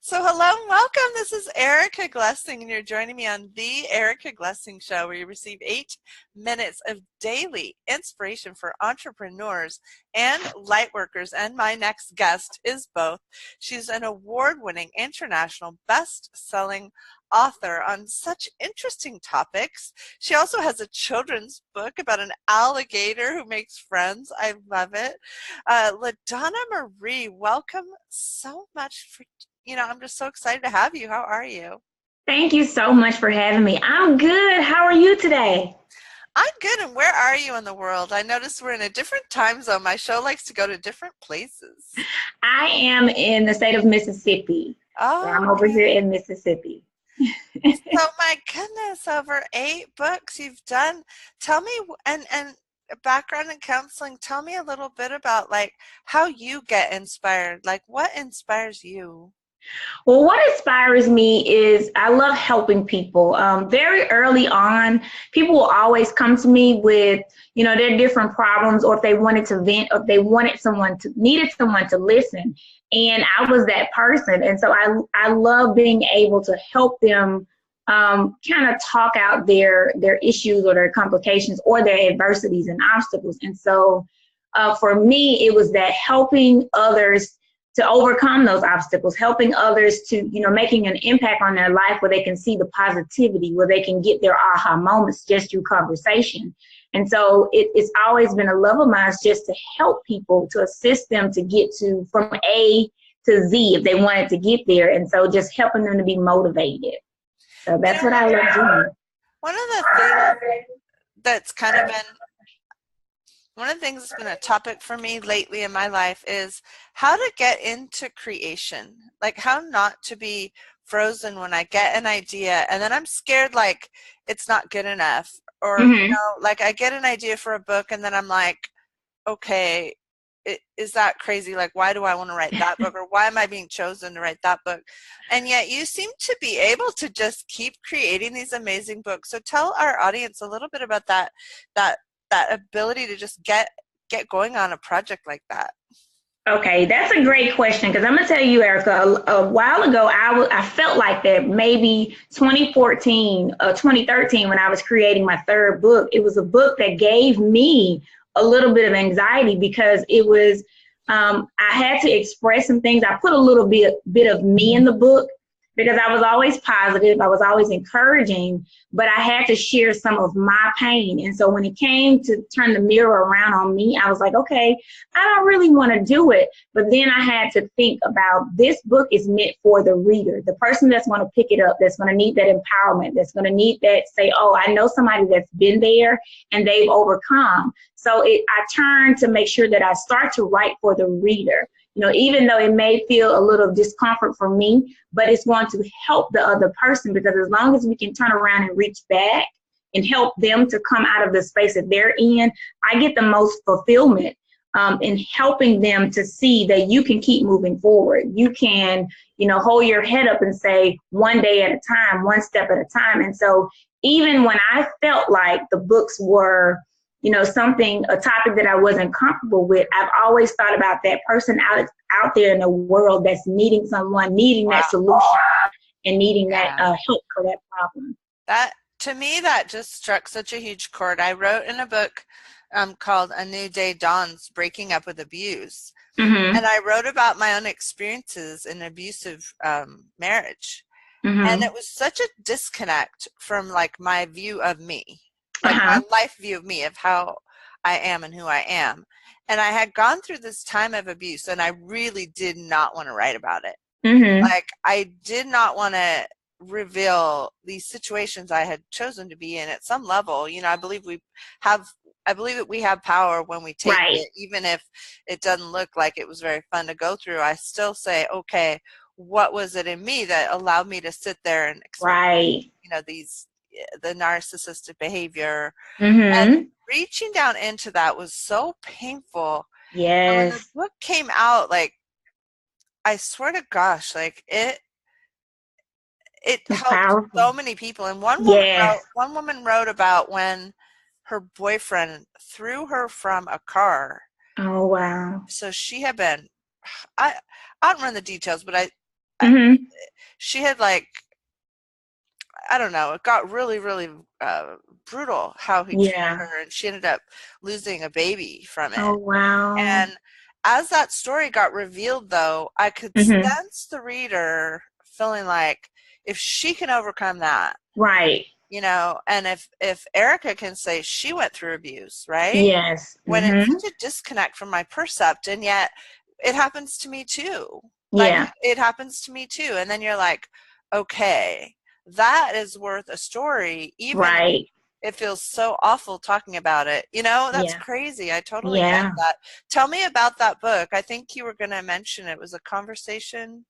So hello and welcome. This is Erica Glessing, and you're joining me on The Erica Glessing Show, where you receive 8 minutes of daily inspiration for entrepreneurs and lightworkers. And my next guest is both. She's an award-winning international best-selling author on such interesting topics. She also has a children's book about an alligator who makes friends. I love it. LaDonna Marie, welcome so much I'm just so excited to have you. How are you? Thank you so much for having me. I'm good. How are you today? I'm good. And where are you in the world? I noticed we're in a different time zone. My show likes to go to different places. I am in the state of Mississippi. So Oh, I'm over here okay. in Mississippi. So my goodness, over 8 books you've done. Tell me, and background in counseling, tell me a little bit about like how you get inspired. Like what inspires you? Well, what inspires me is I love helping people. Very early on, people will always come to me with, their different problems, or if they wanted to vent, or if they needed someone to listen. And I was that person. And so I love being able to help them kind of talk out their issues or their complications or their adversities and obstacles. And so for me, it was that helping others to overcome those obstacles, helping others to, making an impact on their life where they can see the positivity, where they can get their aha moments just through conversation. And so it's always been a love of mine just to help people, to assist them to get to from A to Z if they wanted to get there. And so just helping them to be motivated. So You that's know, what I love doing. one of the things that's kind of been one of the things that's been a topic for me lately in my life is how to get into creation, like how not to be frozen when I get an idea and then I'm scared like it's not good enough, or Hmm. like I get an idea for a book and then I'm like, okay, is that crazy? Like, why do I want to write that book, or why am I being chosen to write that book? And yet you seem to be able to just keep creating these amazing books. So tell our audience a little bit about that that ability to just get going on a project like that. Okay, that's a great question because I'm gonna tell you, Erica. A while ago, I felt like that maybe 2014, 2013, when I was creating my third book. It was a book that gave me a little bit of anxiety because it was I had to express some things. I put a little bit of me in the book because I was always positive, I was always encouraging, but I had to share some of my pain. And so when it came to turn the mirror around on me, I was like, okay, I don't really want to do it. But then I had to think about this book is meant for the reader, the person that's going to pick it up, that's going to need that empowerment, that's going to need that say, oh, I know somebody that's been there and they've overcome. So I turned to make sure that I start to write for the reader. Even though it may feel a little discomfort for me, but it's going to help the other person, because as long as we can turn around and reach back and help them to come out of the space that they're in, I get the most fulfillment in helping them to see that you can keep moving forward. You can, hold your head up and say one day at a time, one step at a time. And so even when I felt like the books were a topic that I wasn't comfortable with, I've always thought about that person out there in the world that's needing someone, needing Wow. that solution and needing that Yeah. help for that problem. That to me, that just struck such a huge chord. I wrote in a book called A New Day Dawns, Breaking Up with Abuse. And Mm-hmm. I wrote about my own experiences in abusive marriage. And it Mm-hmm. was such a disconnect from like my view of me, like my Uh-huh. life view of me, of how I am and who I am. And I had gone through this time of abuse and I really did not want to write about it. Mm-hmm. Like I did not want to reveal these situations I had chosen to be in at some level. Have I believe that we have power when we take Right. it, even if it doesn't look like it was very fun to go through. I still say, okay, what was it in me that allowed me to sit there and experience, Right. these the narcissistic behavior, and Mm-hmm. reaching down into that was so painful. And when the Yes. book came out, like I swear to gosh, like it It's helped powerful. so many people. And Yes. one woman wrote about when her boyfriend threw her from a car. Oh, wow. So she had been, I I don't remember the details, but Mm-hmm. she had like, I don't know, it got really, really brutal how he treated Yeah. her, and she ended up losing a baby from it. Oh, wow. And as that story got revealed, though, I could Mm-hmm. sense the reader feeling like if she can overcome that, Right. and if Erica can say she went through abuse, right? Yes. When it's Mm-hmm. such a disconnect from my percept, and yet it happens to me too. Like Yeah. it happens to me too. And then you're like, okay, that is worth a story, even if Right. it feels so awful talking about it. That's Yeah. crazy. I totally get Yeah. that. Tell me about that book. I think you were going to mention it was a conversation.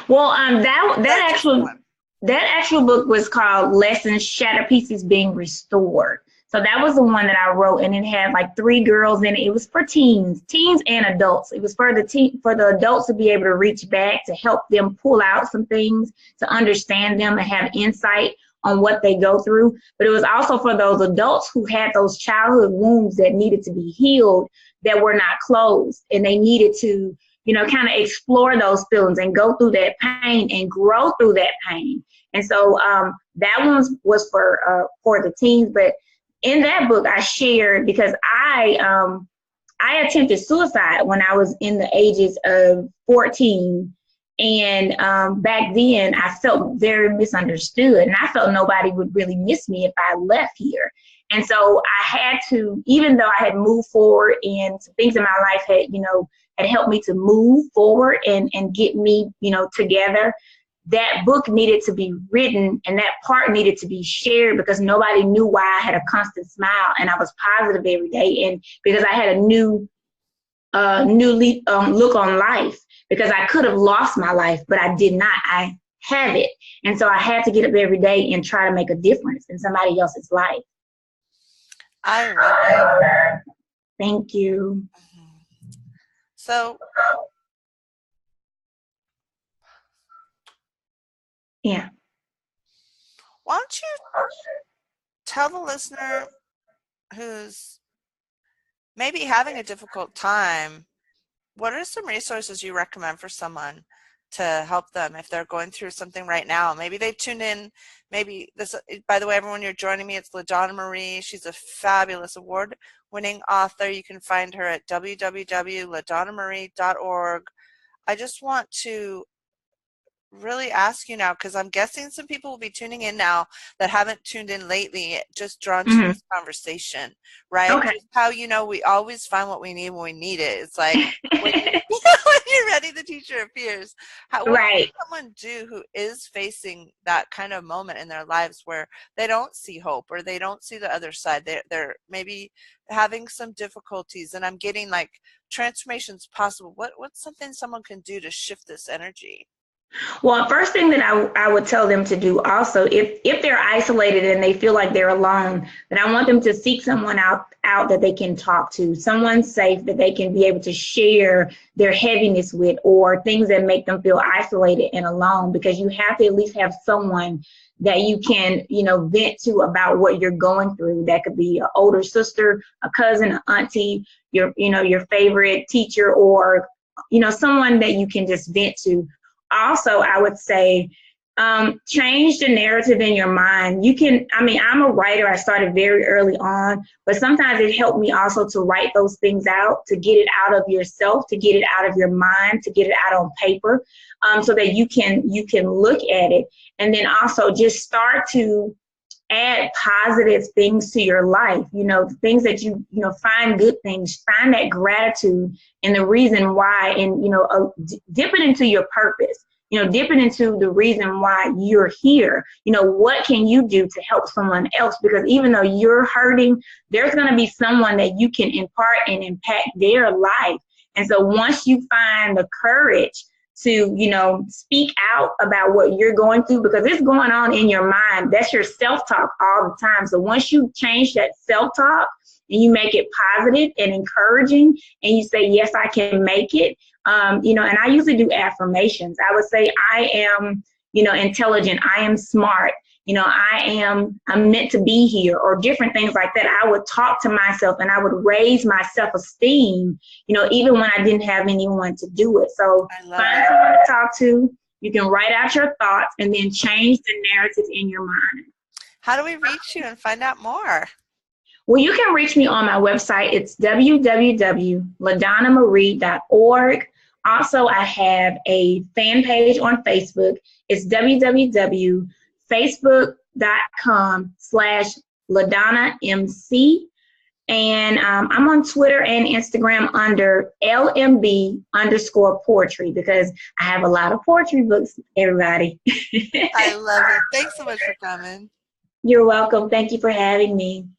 Well, That a different one? that actual book was called Lessons, Shatter Pieces Being Restored. So that was the one that I wrote, and it had like 3 girls in it. It was for teens and adults. It was for for the adults to be able to reach back to help them pull out some things, to understand them and have insight on what they go through. But it was also for those adults who had those childhood wounds that needed to be healed, that were not closed, and they needed to kind of explore those feelings and go through that pain and grow through that pain. And so that one was for the teens. But in that book, I shared, because I attempted suicide when I was in the ages of 14. And back then, I felt very misunderstood, and I felt nobody would really miss me if I left here. And so I had to, even though I had moved forward and some things in my life had helped me to move forward and get me, together, that book needed to be written, and that part needed to be shared, because nobody knew why I had a constant smile and I was positive every day. And because I had a new look on life, because I could have lost my life, but I did not. I have it. And so I had to get up every day and try to make a difference in somebody else's life. I love it. Thank you. So, Yeah. why don't you tell the listener who's maybe having a difficult time, what are some resources you recommend for someone to help them if they're going through something right now? Maybe they tune in, maybe this, by the way, everyone, you're joining me, it's LaDonna Marie. She's a fabulous award-winning author. You can find her at www.ladonnamarie.org. I just want to really ask you now, because I'm guessing some people will be tuning in now that haven't tuned in lately, just drawn to Mm-hmm. this conversation, right? Okay. Just how, we always find what we need when we need it. It's like when when you're ready, the teacher appears. What can Right. someone do who is facing that kind of moment in their lives where they don't see hope or they don't see the other side? They're maybe having some difficulties, and I'm getting like transformations possible. What's something someone can do to shift this energy? Well, first thing that I would tell them to do also, if they're isolated and they feel like they're alone, then I want them to seek someone out that they can talk to, someone safe that they can be able to share their heaviness with, or things that make them feel isolated and alone, because you have to at least have someone that you can, vent to about what you're going through. That could be an older sister, a cousin, an auntie, your favorite teacher, or, someone that you can just vent to. Also, I would say, change the narrative in your mind. I'm a writer. I started very early on, but sometimes it helped me also to write those things out, to get it out of yourself, to get it out of your mind, to get it out on paper, so that you can look at it. And then also just start to add positive things to your life, things that find good things, find that gratitude and the reason why, and, dip it into your purpose, dip it into the reason why you're here. What can you do to help someone else? Because even though you're hurting, there's going to be someone that you can impart and impact their life. And so once you find the courage to, speak out about what you're going through, because it's going on in your mind. That's your self-talk all the time. So once you change that self-talk and you make it positive and encouraging, and you say, yes, I can make it, and I usually do affirmations. I would say, I am, intelligent. I am smart. I'm meant to be here, or different things like that. I would talk to myself and I would raise my self-esteem, even when I didn't have anyone to do it. So find someone to talk to, You can write out your thoughts and then change the narrative in your mind. How do we reach you and find out more? Well, you can reach me on my website. It's www.ladonnamarie.org. Also, I have a fan page on Facebook. It's www.facebook.com/LaDonnaMC. And I'm on Twitter and Instagram under LMB_poetry because I have a lot of poetry books, everybody. I love it. Thanks so much for coming. You're welcome. Thank you for having me.